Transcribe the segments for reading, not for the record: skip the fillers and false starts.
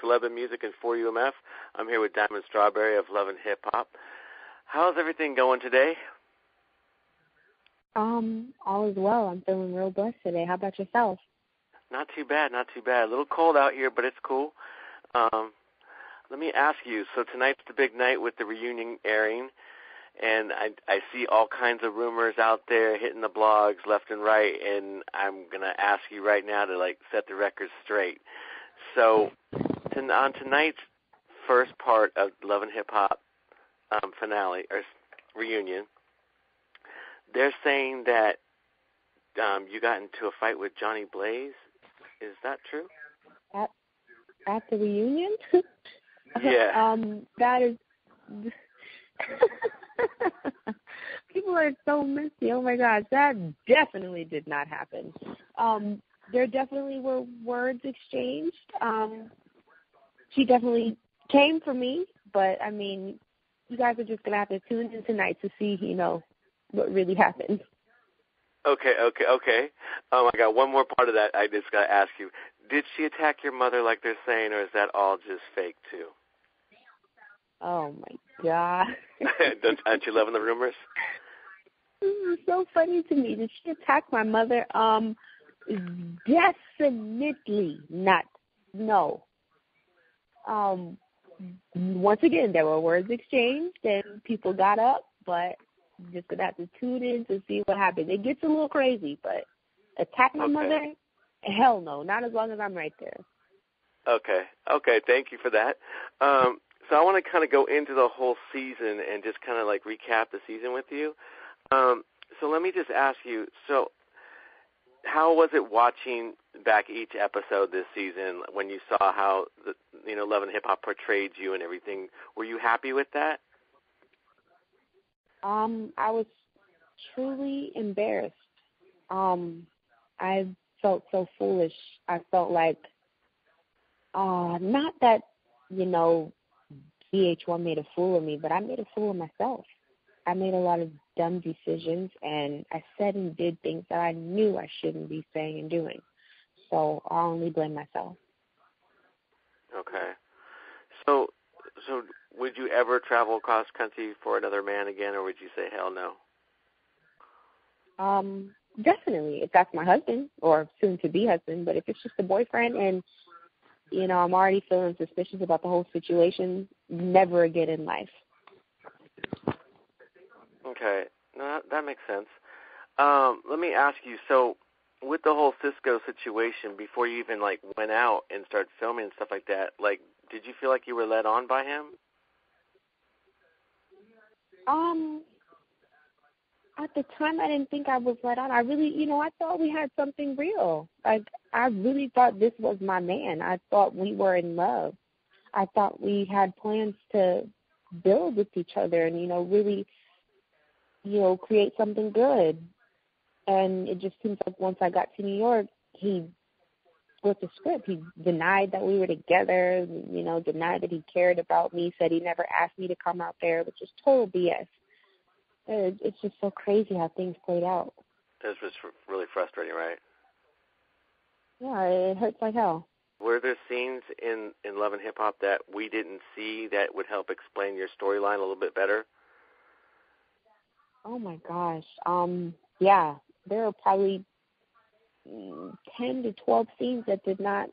Celeb and Music and 4UMF. I'm here with Diamond Strawberry of Love and Hip Hop. How's everything going today? All is well. I'm feeling real blessed today. How about yourself? Not too bad, not too bad. A little cold out here, but it's cool. Let me ask you, so tonight's the big night with the reunion airing, and I see all kinds of rumors out there hitting the blogs left and right, and I'm going to ask you right now to, set the record straight. So on tonight's first part of Love and Hip Hop finale, or reunion, they're saying that you got into a fight with Johnny Blaze. Is that true? At the reunion? Yeah. That is... People are so messy. Oh, my gosh. That definitely did not happen. There definitely were words exchanged. She definitely came for me, but, I mean, you guys are just going to have to tune in tonight to see, what really happened. Okay. I got one more part of that I just got to ask you. Did she attack your mother like they're saying, or is that all just fake, too? Oh, my God. Aren't you loving the rumors? This is so funny to me. Did she attack my mother? Definitely not. No. Once again, there were words exchanged and people got up, but just going to have to tune in to see what happened. It gets a little crazy, but attack my mother? Hell no. Not as long as I'm right there. Okay. Thank you for that. So I want to kind of go into the whole season and just kind of recap the season with you. So let me just ask you, so how was it watching back each episode this season when you saw how, Love and Hip Hop portrayed you and everything? Were you happy with that? I was truly embarrassed. I felt so foolish. I felt like, not that, VH1 made a fool of me, but I made a fool of myself. I made a lot of dumb decisions, and I said and did things that I knew I shouldn't be saying and doing. So I only blame myself. Okay. So would you ever travel across country for another man again, or would you say hell no? Definitely, if that's my husband or soon-to-be husband. But if it's just a boyfriend and, I'm already feeling suspicious about the whole situation, never again in life. Okay. No, that makes sense. Let me ask you, so with the whole Cisco situation, before you even, went out and started filming and stuff like that, did you feel like you were led on by him? At the time, I didn't think I was let on. I really, I thought we had something real. I really thought this was my man. I thought we were in love. I thought we had plans to build with each other and, really, create something good. And it just seems like once I got to New York, he flipped the script. He denied that we were together, denied that he cared about me, said he never asked me to come out there, which is total BS. It's just so crazy how things played out. It was really frustrating, right? Yeah, it hurts like hell. Were there scenes in Love and Hip Hop that we didn't see that would help explain your storyline a little bit better? Oh, my gosh. Yeah, there are probably 10 to 12 scenes that did not,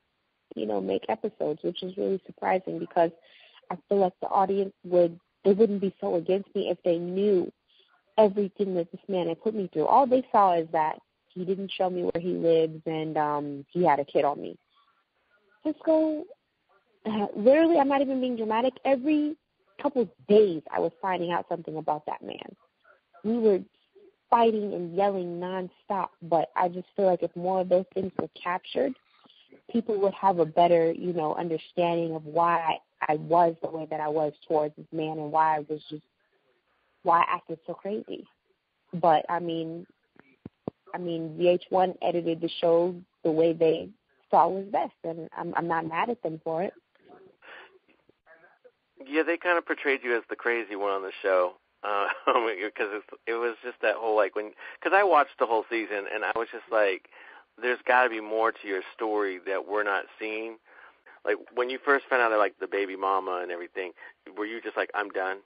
make episodes, which is really surprising because I feel like the audience they wouldn't be so against me if they knew everything that this man had put me through. All they saw is that he didn't show me where he lives and he had a kid on me. Cisco, literally, I'm not even being dramatic. Every couple of days I was finding out something about that man. We were fighting and yelling nonstop, but I just feel like if more of those things were captured, people would have a better, understanding of why I was the way that I was towards this man and why I acted so crazy. But I mean, VH1 edited the show the way they saw was best, and I'm not mad at them for it. Yeah, they kind of portrayed you as the crazy one on the show. Because it was just that whole, because I watched the whole season, and I was just like, there's got to be more to your story that we're not seeing. Like, when you first found out, like, the baby mama and everything, were you just like, I'm done?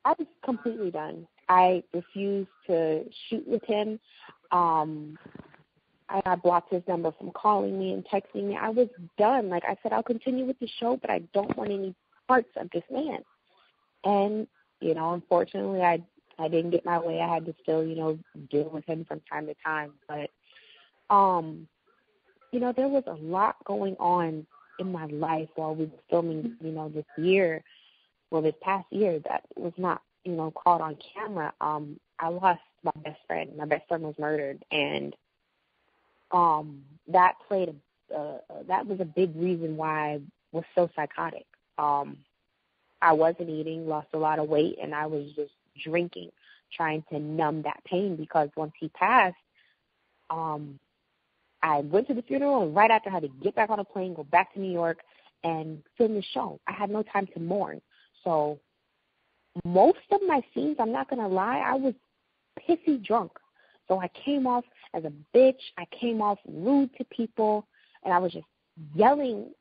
I was completely done. I refused to shoot with him. I blocked his number from calling me and texting me. I was done. Like I said, I'll continue with the show, but I don't want any parts of this man. And, you know, unfortunately, I didn't get my way. I had to still, you know, deal with him from time to time. But, you know, there was a lot going on in my life while we were filming, you know, this past year that was not, you know, caught on camera. I lost my best friend. My best friend was murdered, and that was a big reason why I was so psychotic. I wasn't eating, lost a lot of weight, and I was just drinking, trying to numb that pain, because once he passed, I went to the funeral, and right after I had to get back on a plane, go back to New York, and film the show. I had no time to mourn. So most of my scenes, I'm not going to lie, I was pissy drunk. So I came off as a bitch. I came off rude to people, and I was just yelling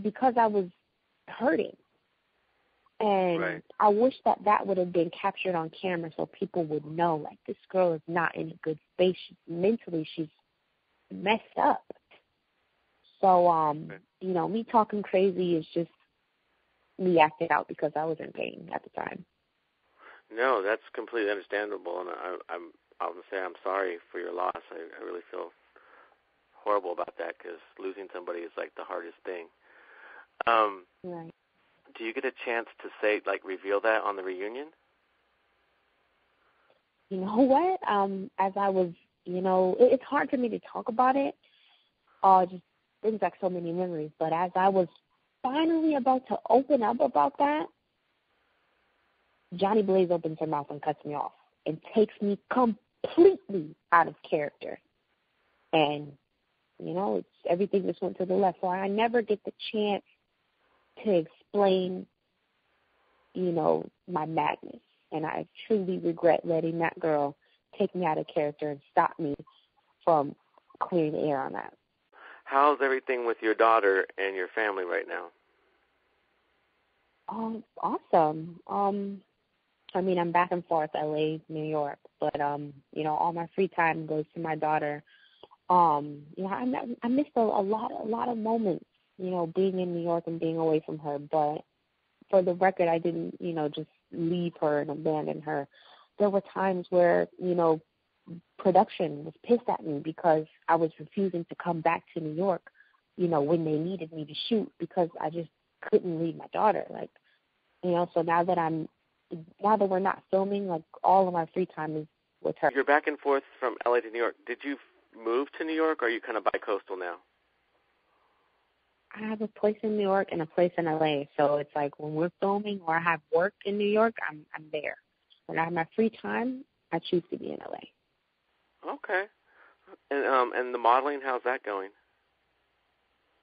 because I was hurting. And right. I wish that would have been captured on camera so people would know, like, this girl is not in a good space. Mentally, she's messed up. So, you know, me talking crazy is just me acting out because I was in pain at the time. No, that's completely understandable, and I'll say I'm sorry for your loss. I really feel horrible about that, because losing somebody is like the hardest thing. Right. Do you get a chance to say, like, reveal that on the reunion? You know what? As I was, you know, it's hard for me to talk about it. Just brings back so many memories. But as I was finally about to open up about that, Johnny Blaze opens her mouth and cuts me off and takes me completely out of character. And, you know, everything just went to the left. So I never get the chance to explain, you know, my madness. And I truly regret letting that girl take me out of character and stop me from clearing the air on that. How's everything with your daughter and your family right now? Awesome. I mean, I'm back and forth, LA, New York, but, you know, all my free time goes to my daughter. You know, I missed a lot of moments, you know, being in New York and being away from her. But for the record, I didn't, you know, just leave her and abandon her. There were times where, you know, production was pissed at me because I was refusing to come back to New York, you know, when they needed me to shoot, because I just couldn't leave my daughter. Like, you know, so now that we're not filming, like, all of my free time is with her. You're back and forth from LA to New York. Did you move to New York, or are you kind of bi-coastal now? I have a place in New York and a place in LA, so it's like when we're filming or I have work in New York, I'm there. When I have my free time, I choose to be in LA. Okay. And the modeling, how's that going?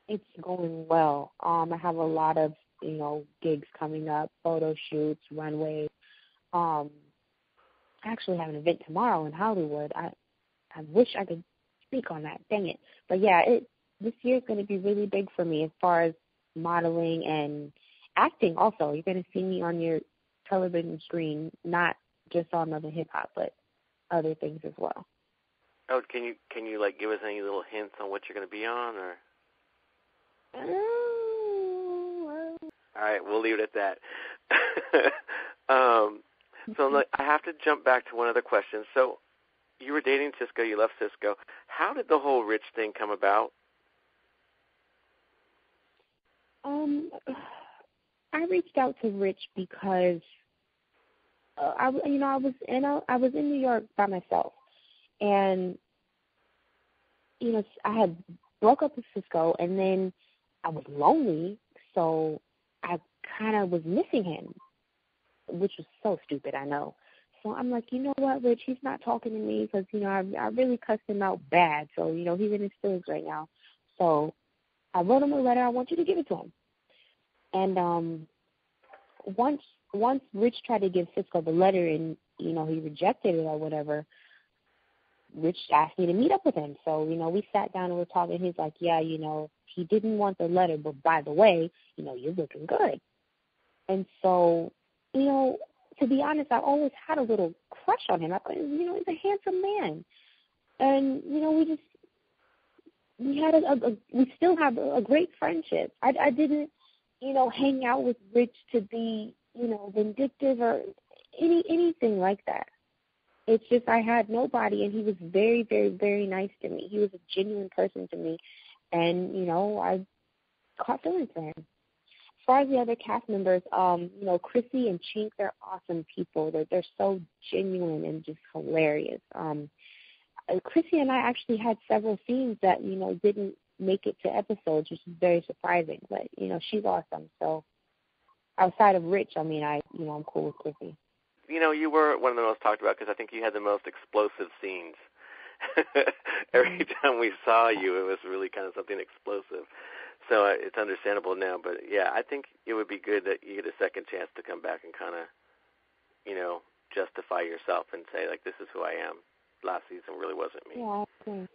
It's going well. I have a lot of, you know, gigs coming up, photo shoots, runway. I actually have an event tomorrow in Hollywood. I wish I could speak on that. Dang it. But yeah, this year is going to be really big for me as far as modeling and acting also. You're going to see me on your television screen, not just on Love and Hip Hop, but other things as well. Oh, can you like give us any little hints on what you're going to be on, or? All right, we'll leave it at that. So I have to jump back to one other question. So you were dating Cisco, you left Cisco. How did the whole Rich thing come about? I reached out to Rich because I was in New York by myself, and you know, I had broke up with Cisco, and then I was lonely, so I kind of was missing him, which was so stupid, I know. So I'm like, you know what, Rich, he's not talking to me because, you know, I really cussed him out bad. So, you know, he's in his feelings right now. So I wrote him a letter. I want you to give it to him. And once Rich tried to give Cisco the letter and, you know, he rejected it or whatever, Rich asked me to meet up with him. So, you know, we sat down and we're talking. He's like, yeah, you know, He didn't want the letter, but by the way, you're looking good. And so, to be honest, I always had a little crush on him. I thought, he's a handsome man. And, we still have a great friendship. I didn't, hang out with Rich to be, vindictive or anything like that. It's just I had nobody, and he was very, very, very nice to me. He was a genuine person to me, and, I caught feelings for him. As far as the other cast members, Chrissy and Chink, they're awesome people. They're so genuine and just hilarious. Chrissy and I actually had several scenes that, didn't make it to episodes, which is very surprising. But, she's awesome. So outside of Rich, I'm cool with Chrissy. You were one of the most talked about because I think you had the most explosive scenes. Every time we saw you, it was really kind of something explosive. So it's understandable now. But, yeah, I think it would be good that you get a second chance to come back and kind of, justify yourself and say, like, this is who I am. Last season really wasn't me. Yeah, okay.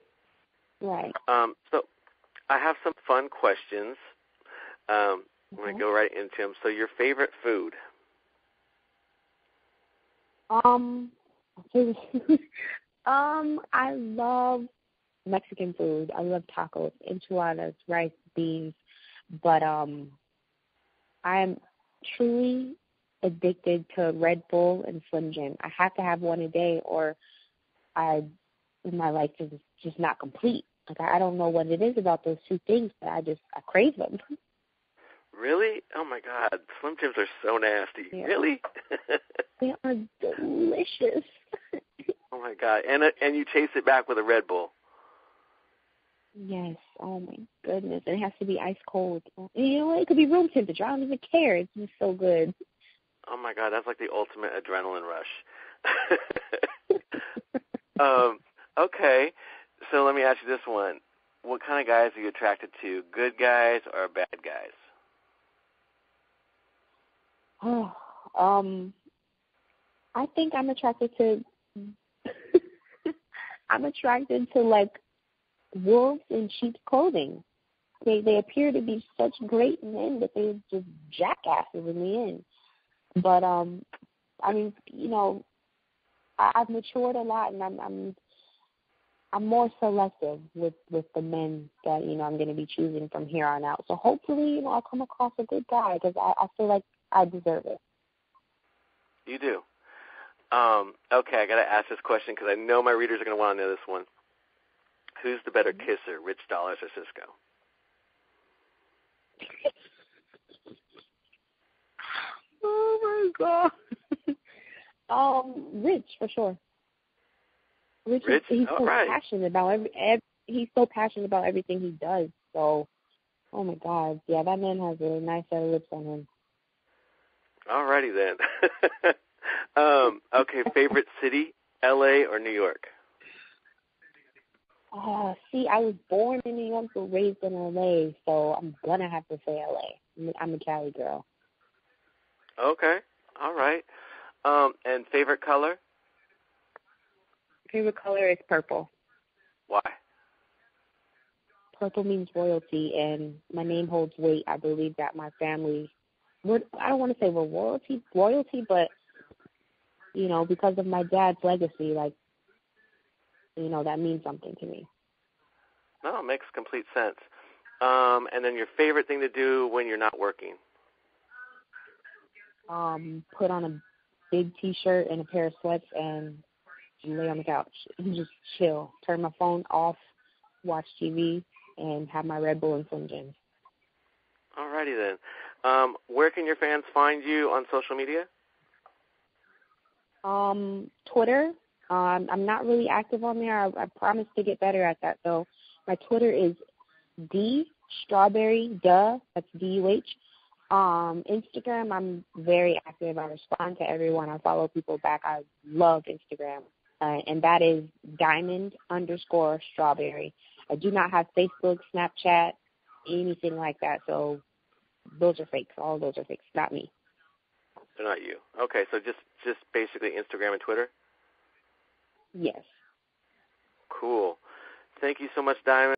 Right. So I have some fun questions. I'm going to go right into them. So your favorite food? Favorite food? I love Mexican food. I love tacos, enchiladas, rice, beans. But I am truly addicted to Red Bull and Slim Jim. I have to have one a day, or my life is just not complete. Like, I don't know what it is about those two things, but I crave them. Really? Oh my God, Slim Jims are so nasty. Yeah. Really? They are delicious. Oh my God, and you chase it back with a Red Bull. Yes. Oh my goodness, and it has to be ice cold. It could be room temperature. I don't even care. It's just so good. Oh my God, that's like the ultimate adrenaline rush. Okay, so let me ask you this one. What kind of guys are you attracted to, good guys or bad guys? I think I'm attracted to like wolves in sheep's clothing. They appear to be such great men, but they're just jackasses in the end. But I've matured a lot, and I'm more selective with the men that I'm going to be choosing from here on out. So hopefully, I'll come across a good guy because I feel like I deserve it. You do. Okay, I got to ask this question because I know my readers are going to want to know this one. Who's the better kisser, Rich Dollaz or Cisco? Oh my God. Rich for sure. Rich? He's so passionate about he's so passionate about everything he does. So, oh my God, yeah, that man has a nice set of lips on him. Alrighty then. Okay, favorite city, L.A. or New York? See, I was born in New York but raised in L.A., so I'm gonna have to say L.A. I'm a Cali girl. Okay, all right. And favorite color? Favorite color is purple. Why? Purple means royalty, and my name holds weight. I believe that my family, I don't want to say we're royalty, but, because of my dad's legacy, that means something to me. No, it makes complete sense. And then your favorite thing to do when you're not working? Put on a big T-shirt and a pair of sweats and lay on the couch and just chill. Turn my phone off, watch TV, and have my Red Bull and Slim Jims. All righty then. Where can your fans find you on social media? Twitter. I'm not really active on there. I promise to get better at that, though. My Twitter is dstrawberry, that's DUH. Instagram, I'm very active. I respond to everyone. I follow people back. I love Instagram. And that is diamond_strawberry. I do not have Facebook, Snapchat, anything like that. So those are fakes. All those are fakes, not me. They're not you. Okay, so just basically Instagram and Twitter? Yes. Cool. Thank you so much, Diamond.